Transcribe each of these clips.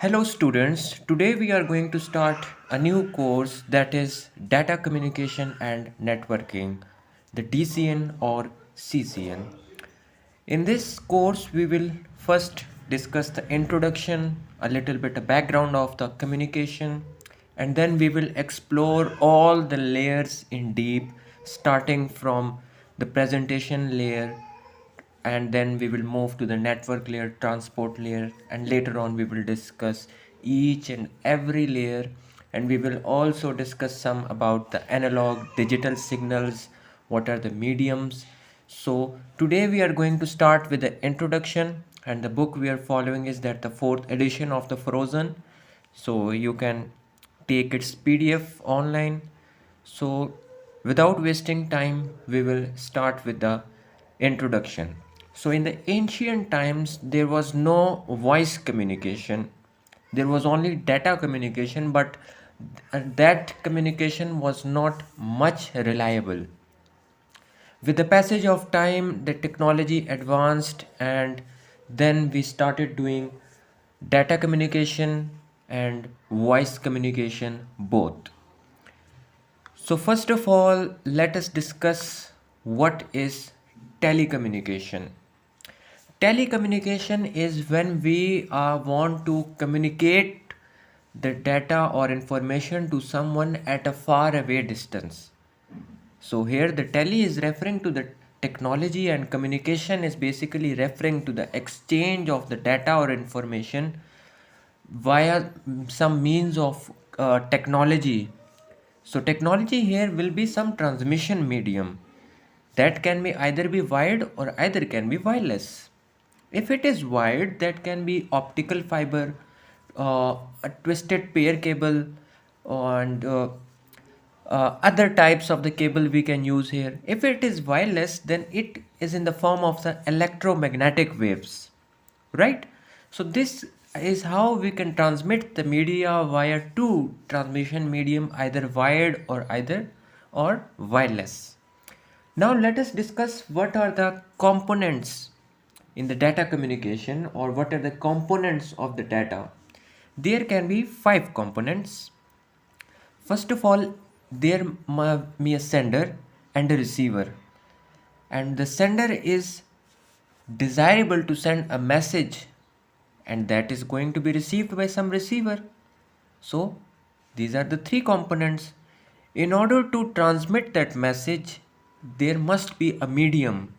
Hello students, today we are going to start a new course that is Data Communication and Networking, the DCN or CCN. In this course we will first discuss the introduction, a little bit of background of the communication, and then we will explore all the layers in deep, starting from the presentation layer, and then we will move to the network layer, transport layer, and later on we will discuss each and every layer, and we will also discuss some about the analog digital signals, what are the mediums. So today we are going to start with the introduction, and the book we are following is that the fourth edition of the Frozen, so you can take its PDF online. So without wasting time, we will start with the introduction. So in the ancient times, there was no voice communication. There was only data communication, but that communication was not much reliable. With the passage of time, the technology advanced, and then we started doing data communication and voice communication both. So first of all, let us discuss what is telecommunication. Telecommunication is when we want to communicate the data or information to someone at a far away distance. So here the tele is referring to the technology, and communication is basically referring to the exchange of the data or information via some means of technology. So technology here will be some transmission medium that can be either be wired or either can be wireless. If it is wired, that can be optical fiber, a twisted pair cable, and other types of the cable we can use here. If it is wireless, then it is in the form of the electromagnetic waves, right? So this is how we can transmit the media via two transmission medium, either wired or either or wireless. Now let us discuss what are the components in the data communication, or what are the components of the data. There can be five components. First of all, there must be a sender and a receiver, and the sender is desirable to send a message, and that is going to be received by some receiver. So these are the three components. In order to transmit that message, there must be a medium.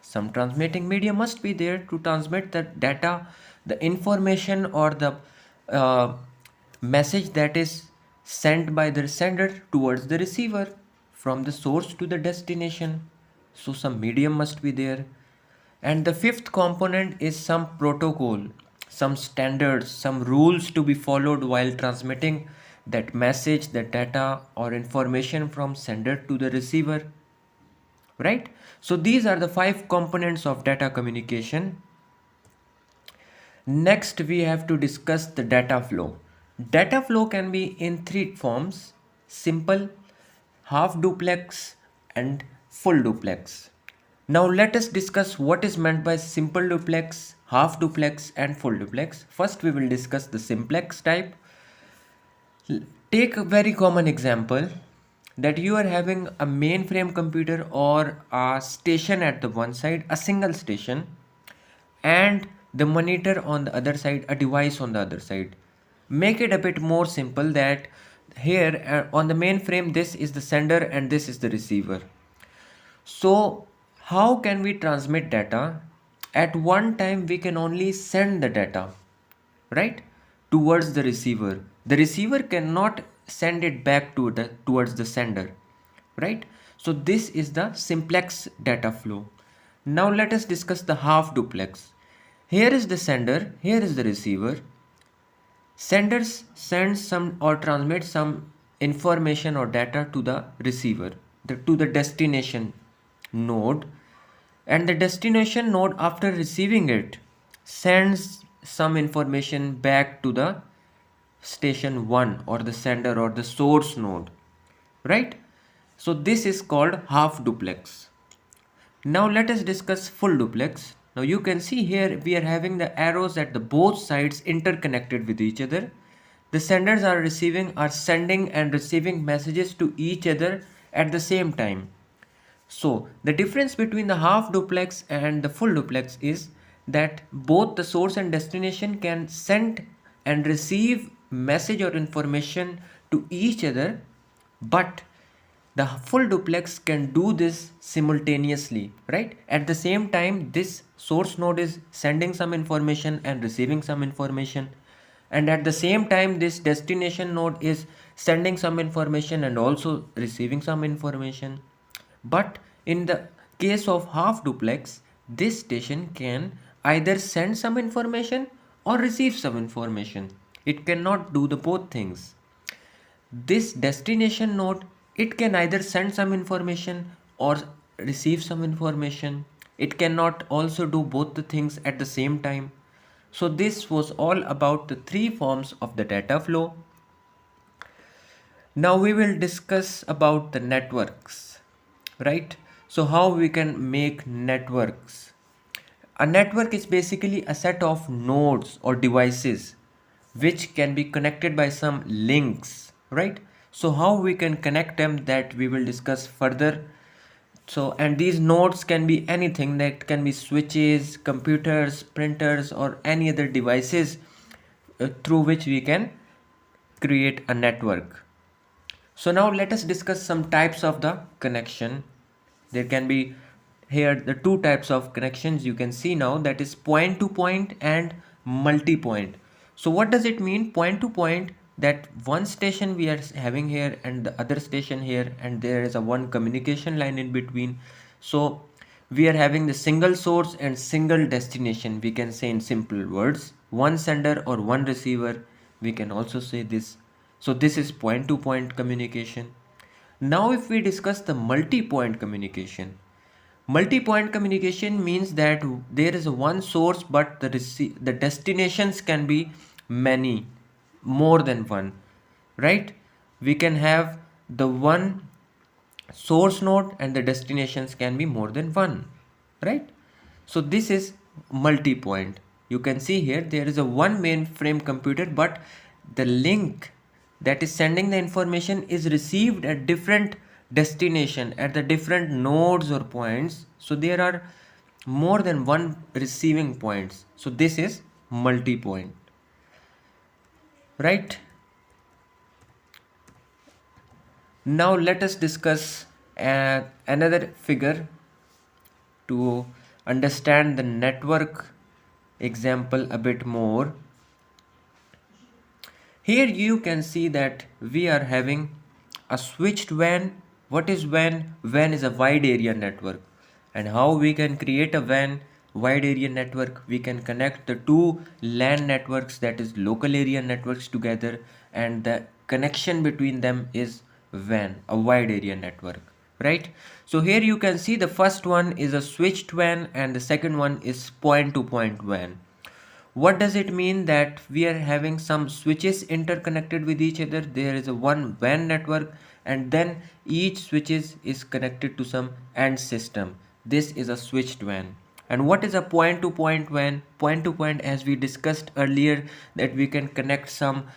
Some transmitting medium must be there to transmit the data, the information, or the uh, message that is sent by the sender towards the receiver from the source to the destination. So some medium must be there. And the fifth component is some protocol, some standards, some rules to be followed while transmitting that message, the data or information from sender to the receiver, right? So these are the five components of data communication. Next, we have to discuss the data flow. Data flow can be in three forms: simple, half duplex, and full duplex. Now let us discuss what is meant by simple duplex, half duplex, and full duplex. First we will discuss the simplex type. Take a very common example that you are having a mainframe computer or a station at the one side, a single station, and the monitor on the other side, a device on the other side. Make it a bit more simple that here on the mainframe, this is the sender and this is the receiver. So how can we transmit data? At one time we can only send the data, right, towards the receiver. The receiver cannot send it back to the towards the sender, right? So this is the simplex data flow. Now let us discuss the half duplex. Here is the sender, here is the receiver. Senders sends some or transmits some information or data to the receiver, to the destination node, and the destination node, after receiving it, sends some information back to the station 1 or the sender or the source node, right? So this is called half duplex. Now let us discuss full duplex. Now you can see here we are having the arrows at the both sides interconnected with each other. The senders are sending and receiving messages to each other at the same time. So the difference between the half duplex and the full duplex is that both the source and destination can send and receive message or information to each other, but the full duplex can do this simultaneously, right? At the same time, this source node is sending some information and receiving some information, and at the same time this destination node is sending some information and also receiving some information. But in the case of half duplex, this station can either send some information or receive some information. It cannot do the both things. This destination node, it can either send some information or receive some information. It cannot also do both the things at the same time. So this was all about the three forms of the data flow. Now we will discuss about the networks, right? So how we can make networks. A network is basically a set of nodes or devices which can be connected by some links, right? So how we can connect them, that we will discuss further. So, and these nodes can be anything, that can be switches, computers, printers, or any other devices through which we can create a network. So now let us discuss some types of the connection. There can be here the two types of connections you can see now, that is point to point and multi-point. So what does it mean point to point? That one station we are having here and the other station here, and there is a one communication line in between. So we are having the single source and single destination, we can say in simple words, one sender or one receiver, we can also say this. So this is point to point communication. Now if we discuss the multi-point communication, multi-point communication means that there is one source but the destinations can be many, more than one, right? We can have the one source node and the destinations can be more than one, right? So this is multi-point. You can see here there is a one mainframe computer, but the link that is sending the information is received at different destination, at the different nodes or points. So there are more than one receiving points. So this is multi-point, right? Now let us discuss another figure to understand the network example a bit more. Here you can see that we are having a switched WAN. What is WAN? WAN is a wide area network. And how we can create a WAN wide area network? We can connect the two LAN networks, that is local area networks, together, and the connection between them is WAN, a wide area network, right? So here you can see the first one is a switched WAN and the second one is point to point WAN. What does it mean? That we are having some switches interconnected with each other. There is a one WAN network, and then each switches is connected to some end system. This is a switched WAN. And what is a point to point WAN? Point to point, as we discussed earlier, that we can connect some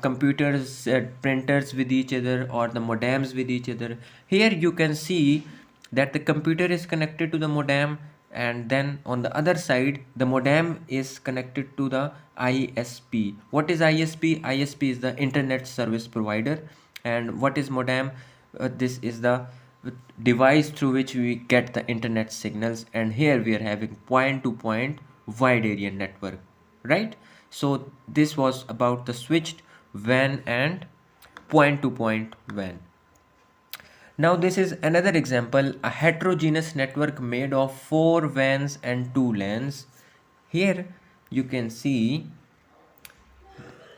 computers, printers with each other, or the modems with each other. Here you can see that the computer is connected to the modem, and then on the other side the modem is connected to the ISP. What is ISP? ISP is the internet service provider. And what is modem? This is the device through which we get the internet signals, and here we are having point to point wide area network, right? So this was about the switched WAN and point to point WAN. Now this is another example, a heterogeneous network made of 4 WANs and 2 LANs. Here you can see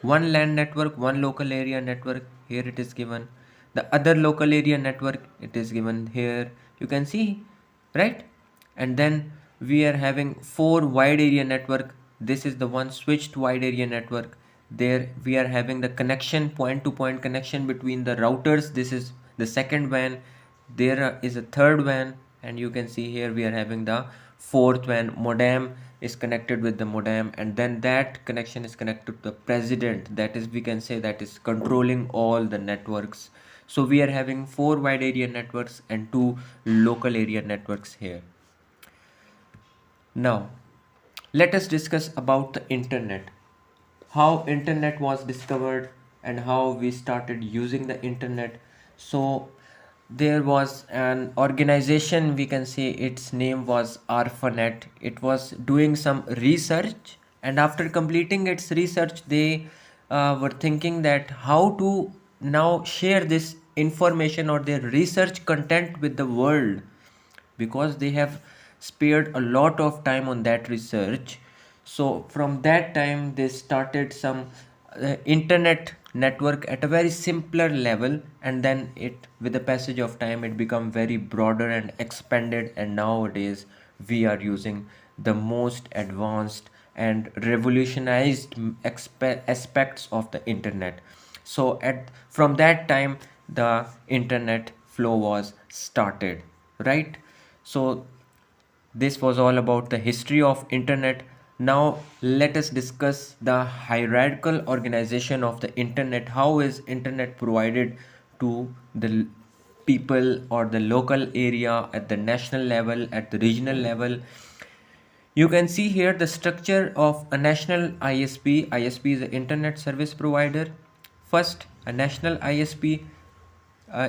one LAN network, one local area network, here it is given. The other local area network, it is given here. You can see, right? And then we are having 4 wide area network. This is the one switched wide area network. There we are having the connection, point to point connection between the routers. This is the second WAN. There is a third WAN, and you can see here we are having the fourth when modem is connected with the modem, and then that connection is connected to the president, that is, we can say, that is controlling all the networks. So we are having four wide area networks and two local area networks here. Now let us discuss about the internet, how internet was discovered and how we started using the internet. So there was an organization, we can say its name was ARPANET. It was doing some research, and after completing its research they were thinking that how to now share this information or their research content with the world, because they have spared a lot of time on that research. So from that time they started some internet network at a very simpler level, and then it, with the passage of time, it become very broader and expanded, and nowadays we are using the most advanced and revolutionized aspects of the internet. So at from that time the internet flow was started, right? So this was all about the history of internet. Now let us discuss the hierarchical organization of the internet. How is internet provided to the people or the local area, at the national level, at the regional level? You can see here the structure of a national ISP. ISP is the internet service provider. First, a national ISP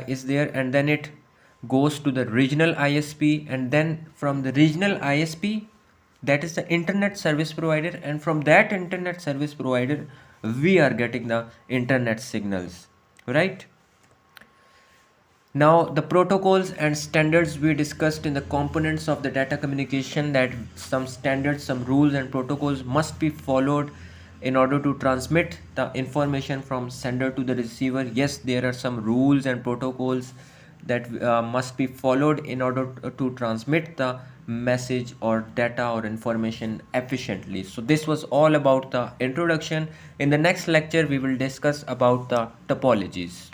is there, and then it goes to the regional ISP, and then from the regional ISP, that is the internet service provider, and from that internet service provider we are getting the internet signals, right? Now, the protocols and standards we discussed in the components of the data communication, that some standards, some rules and protocols must be followed in order to transmit the information from sender to the receiver. Yes, there are some rules and protocols that must be followed in order to transmit the message or data or information efficiently. So this was all about the introduction. In the next lecture, we will discuss about the topologies.